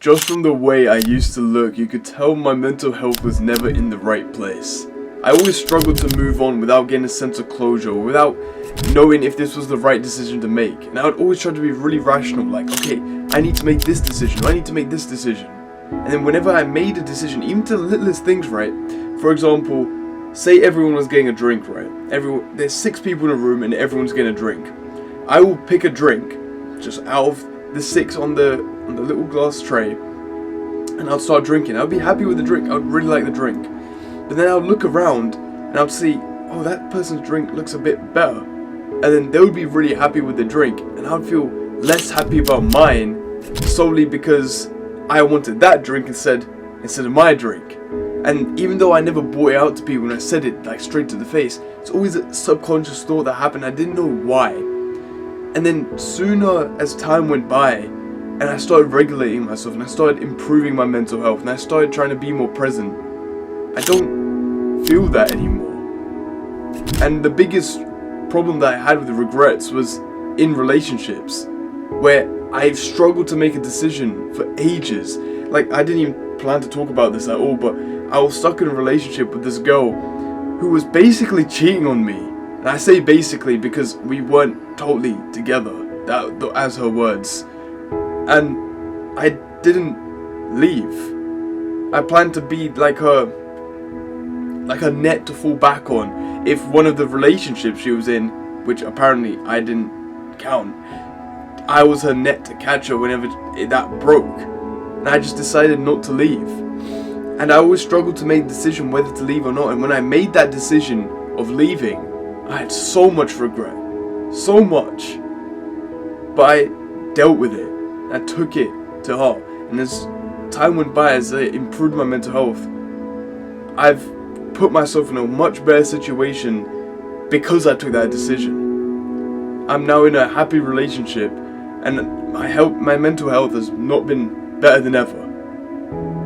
Just from the way I used to look, you could tell my mental health was never in the right place. I always struggled to move on without getting a sense of closure, or without knowing if this was the right decision to make. And I would always try to be really rational, like, okay, I need to make this decision, I need to make this decision. And then whenever I made a decision, even to the littlest things, right? For example, say everyone was getting a drink, right? There's 6 people in a room and everyone's getting a drink. I will pick a drink, just out of the 6 on the little glass tray, and I'll start drinking. I'll be happy with the drink, I would really like the drink. But then I'll look around and I'll see, oh, that person's drink looks a bit better. And then they would be really happy with the drink, and I'd feel less happy about mine, solely because I wanted that drink instead of my drink. And even though I never brought it out to people and I said it like straight to the face, it's always a subconscious thought that happened. I didn't know why. And then sooner as time went by, and I started regulating myself, and I started improving my mental health, and I started trying to be more present, I don't feel that anymore. And the biggest problem that I had with the regrets was in relationships, where I've struggled to make a decision for ages. Like, I didn't even plan to talk about this at all, but I was stuck in a relationship with this girl who was basically cheating on me. And I say basically because we weren't totally together, as her words. And I didn't leave. I planned to be like a net to fall back on if one of the relationships she was in, which apparently I didn't count, I was her net to catch her whenever that broke. And I just decided not to leave. And I always struggled to make the decision whether to leave or not. And when I made that decision of leaving, I had so much regret. So much. But I dealt with it. I took it to heart. And as time went by, as I improved my mental health, I've put myself in a much better situation because I took that decision. I'm now in a happy relationship, and my mental health has not been better than ever.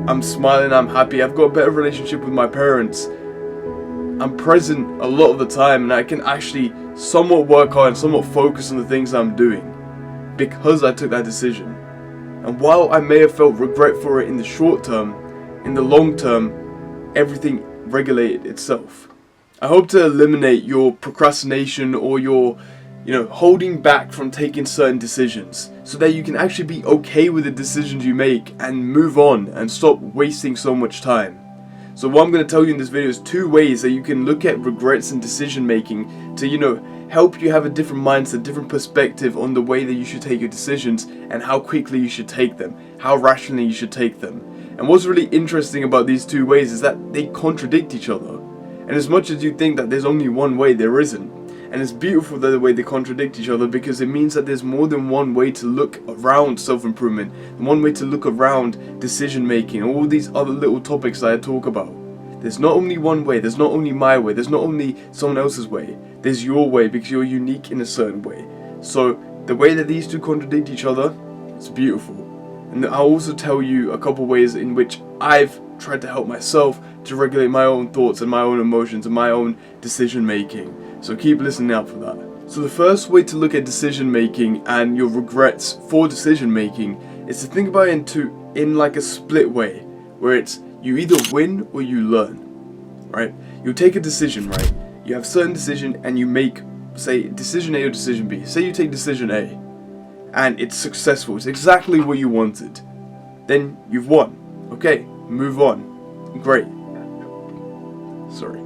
I'm smiling, I'm happy, I've got a better relationship with my parents. I'm present a lot of the time, and I can actually somewhat work hard and somewhat focus on the things I'm doing because I took that decision. And while I may have felt regret for it in the short term, in the long term, everything regulated itself. I hope to eliminate your procrastination or your holding back from taking certain decisions, so that you can actually be okay with the decisions you make and move on and stop wasting so much time. So what I'm going to tell you in this video is 2 ways that you can look at regrets and decision making to help you have a different mindset, different perspective on the way that you should take your decisions and how quickly you should take them, how rationally you should take them. And what's really interesting about these 2 ways is that they contradict each other. And as much as you think that there's only one way, there isn't. And it's beautiful that the way they contradict each other, because it means that there's more than one way to look around self-improvement, and one way to look around decision making, and all these other little topics that I talk about. There's not only one way, there's not only my way, there's not only someone else's way, there's your way, because you're unique in a certain way. So the way that these 2 contradict each other, it's beautiful. And I'll also tell you a couple ways in which I've tried to help myself to regulate my own thoughts and my own emotions and my own decision making. So keep listening out for that. So the first way to look at decision making and your regrets for decision making is to think about it in like a split way, where it's you either win or you learn, right? You take a decision, right? You have a certain decision and you make, say, decision A or decision B. Say you take decision A and it's successful, it's exactly what you wanted. Then you've won. Okay, move on. Great. Sorry.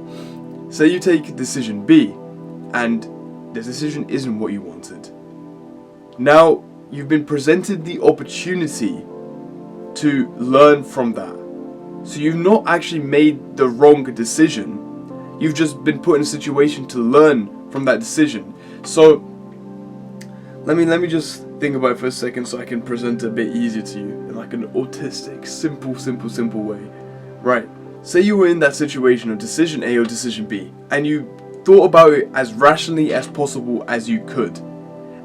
Say you take decision B and the decision isn't what you wanted. Now you've been presented the opportunity to learn from that. So you've not actually made the wrong decision. You've just been put in a situation to learn from that decision. So let me just think about it for a second so I can present it a bit easier to you in like an autistic, simple way. Right. Say you were in that situation of decision A or decision B, and you thought about it as rationally as possible as you could.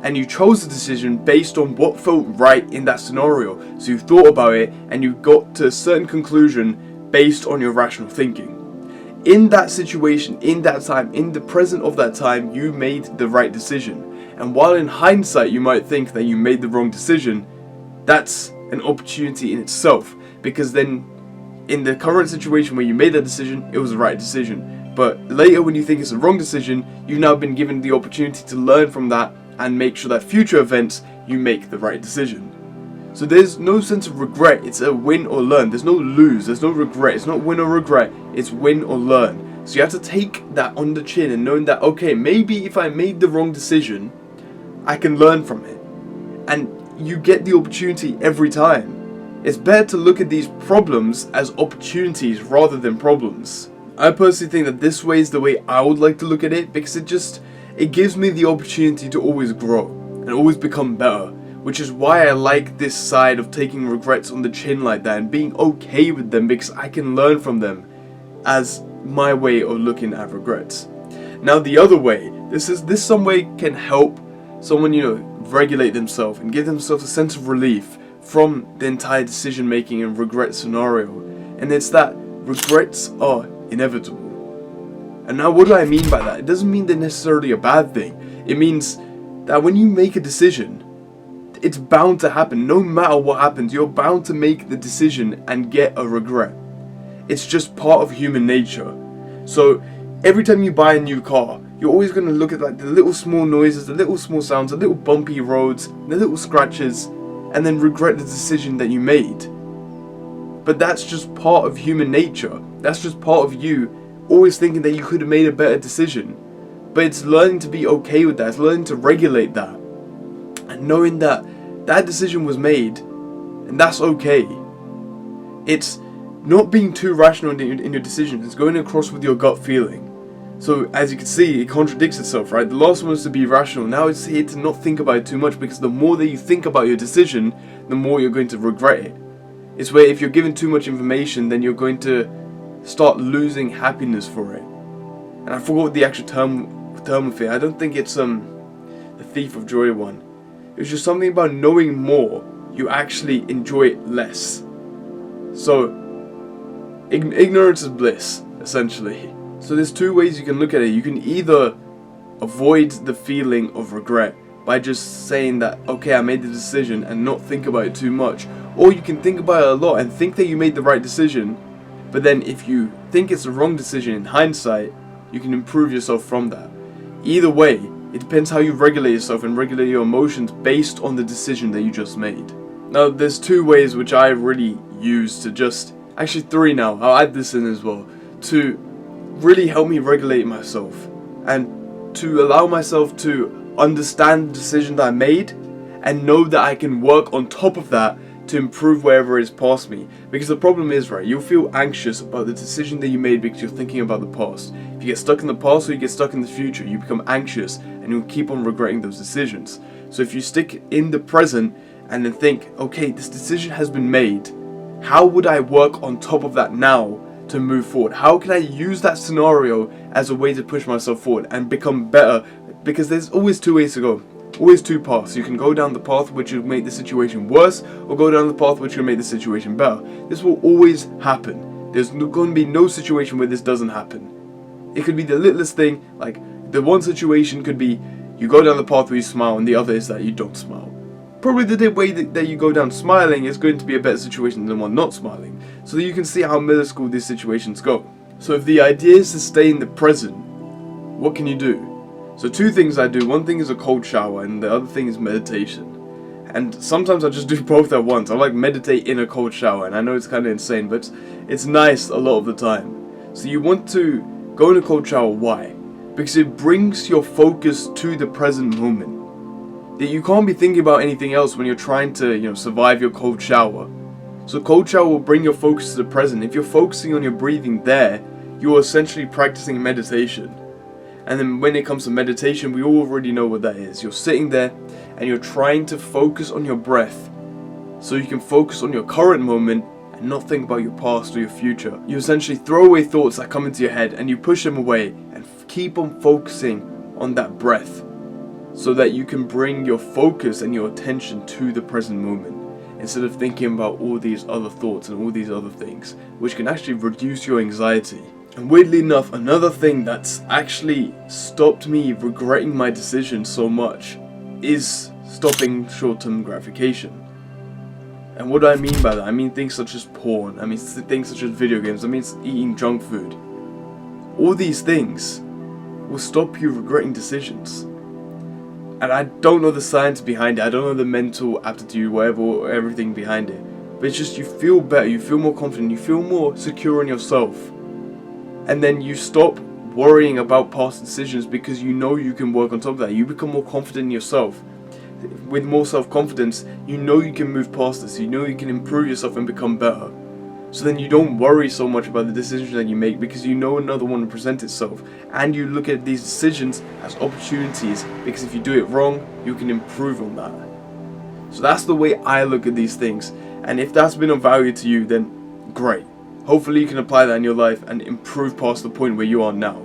And you chose the decision based on what felt right in that scenario. So you thought about it and you got to a certain conclusion based on your rational thinking. In that situation, in that time, in the present of that time, you made the right decision. And while in hindsight you might think that you made the wrong decision, that's an opportunity in itself, because then in the current situation where you made that decision, it was the right decision. But later, when you think it's the wrong decision, you've now been given the opportunity to learn from that and make sure that future events you make the right decision. So there's no sense of regret. It's a win or learn. There's no lose. There's no regret. It's not win or regret. It's win or learn. So you have to take that on the chin and knowing that, okay, maybe if I made the wrong decision, I can learn from it. And you get the opportunity every time. It's better to look at these problems as opportunities rather than problems. I personally think that this way is the way I would like to look at it, because it gives me the opportunity to always grow and always become better, which is why I like this side of taking regrets on the chin like that and being okay with them, because I can learn from them as my way of looking at regrets. Now the other way, this some way can help someone, regulate themselves and give themselves a sense of relief from the entire decision making and regret scenario, and it's that regrets are inevitable. And now what do I mean by that? It doesn't mean they're necessarily a bad thing. It means that when you make a decision, it's bound to happen. No matter what happens, you're bound to make the decision and get a regret. It's just part of human nature. So every time you buy a new car, you're always going to look at like the little small noises, the little small sounds, the little bumpy roads, the little scratches, and then regret the decision that you made. But that's just part of human nature. That's just part of you always thinking that you could have made a better decision. But it's learning to be okay with that. It's learning to regulate that. And knowing that that decision was made, and that's okay. It's not being too rational in your decision. It's going across with your gut feeling. So as you can see, it contradicts itself, right? The last one was to be rational. Now it's here to not think about it too much, because the more that you think about your decision, the more you're going to regret it. It's where if you're given too much information, then you're going to start losing happiness for it. And I forgot what the actual term of it. I don't think it's the Thief of Joy one. It was just something about knowing more, you actually enjoy it less. So ignorance is bliss, essentially. So there's two ways you can look at it. You can either avoid the feeling of regret by just saying that, okay, I made the decision, and not think about it too much. Or you can think about it a lot and think that you made the right decision, but then if you think it's the wrong decision in hindsight, you can improve yourself from that. Either way, it depends how you regulate yourself and regulate your emotions based on the decision that you just made. Now there's two ways which I really use to actually three now, I'll add this in as well, to really help me regulate myself and to allow myself to understand the decision that I made and know that I can work on top of that to improve wherever it is past me. Because the problem is, right, you'll feel anxious about the decision that you made because you're thinking about the past. If you get stuck in the past or you get stuck in the future, you become anxious and you'll keep on regretting those decisions. So if you stick in the present and then think, okay, this decision has been made, how would I work on top of that now to move forward? How can I use that scenario as a way to push myself forward and become better? Because there's always two ways to go. Always two paths. You can go down the path which will make the situation worse, or go down the path which will make the situation better. This will always happen. There's going to be no situation where this doesn't happen. It could be the littlest thing, like the one situation could be you go down the path where you smile, and the other is that you don't smile. Probably the way that you go down smiling is going to be a better situation than one not smiling. So that you can see how middle school these situations go. So if the idea is to stay in the present, what can you do? So two things I do. One thing is a cold shower, and the other thing is meditation. And sometimes I just do both at once. I like meditate in a cold shower, and I know it's kind of insane, but it's nice a lot of the time. So you want to go in a cold shower. Why? Because it brings your focus to the present moment. That you can't be thinking about anything else when you're trying to, survive your cold shower. So cold shower will bring your focus to the present. If you're focusing on your breathing there, you're essentially practicing meditation. And then when it comes to meditation, we already know what that is. You're sitting there and you're trying to focus on your breath so you can focus on your current moment and not think about your past or your future. You essentially throw away thoughts that come into your head and you push them away and keep on focusing on that breath so that you can bring your focus and your attention to the present moment instead of thinking about all these other thoughts and all these other things, which can actually reduce your anxiety. And weirdly enough, another thing that's actually stopped me regretting my decision so much is stopping short-term gratification. And what do I mean by that? I mean things such as porn, I mean things such as video games, I mean eating junk food. All these things will stop you regretting decisions. And I don't know the science behind it, I don't know the mental aptitude, whatever, everything behind it. But it's just you feel better, you feel more confident, you feel more secure in yourself. And then you stop worrying about past decisions because you know you can work on top of that. You become more confident in yourself. With more self-confidence, you know you can move past this, you know you can improve yourself and become better. So then you don't worry so much about the decisions that you make because you know another one will present itself. And you look at these decisions as opportunities because if you do it wrong, you can improve on that. So that's the way I look at these things. And if that's been of value to you, then great. Hopefully you can apply that in your life and improve past the point where you are now.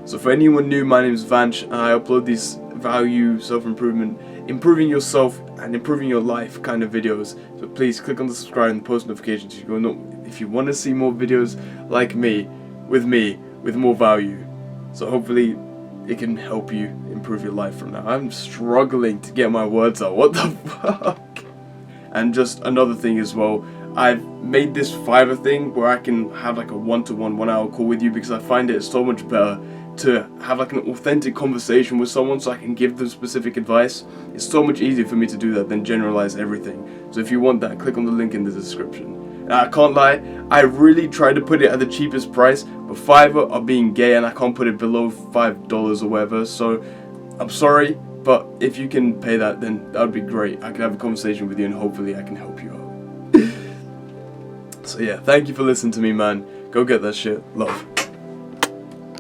So for anyone new, my name is Vanch and I upload these value, self-improvement, improving yourself and improving your life kind of videos. So please click on the subscribe and post notifications if you want to see more videos like me, with more value. So hopefully it can help you improve your life from now. I'm struggling to get my words out. What the fuck? And just another thing as well, I've made this Fiverr thing where I can have like a 1-to-1 1-hour call with you because I find it so much better to have like an authentic conversation with someone so I can give them specific advice. It's so much easier for me to do that than generalize everything. So if you want that, click on the link in the description. And I can't lie, I really tried to put it at the cheapest price, but Fiverr are being gay and I can't put it below $5 or whatever, so I'm sorry, but if you can pay that, then that would be great. I can have a conversation with you and hopefully I can help you out. So yeah, thank you for listening to me, man. Go get that shit. Love.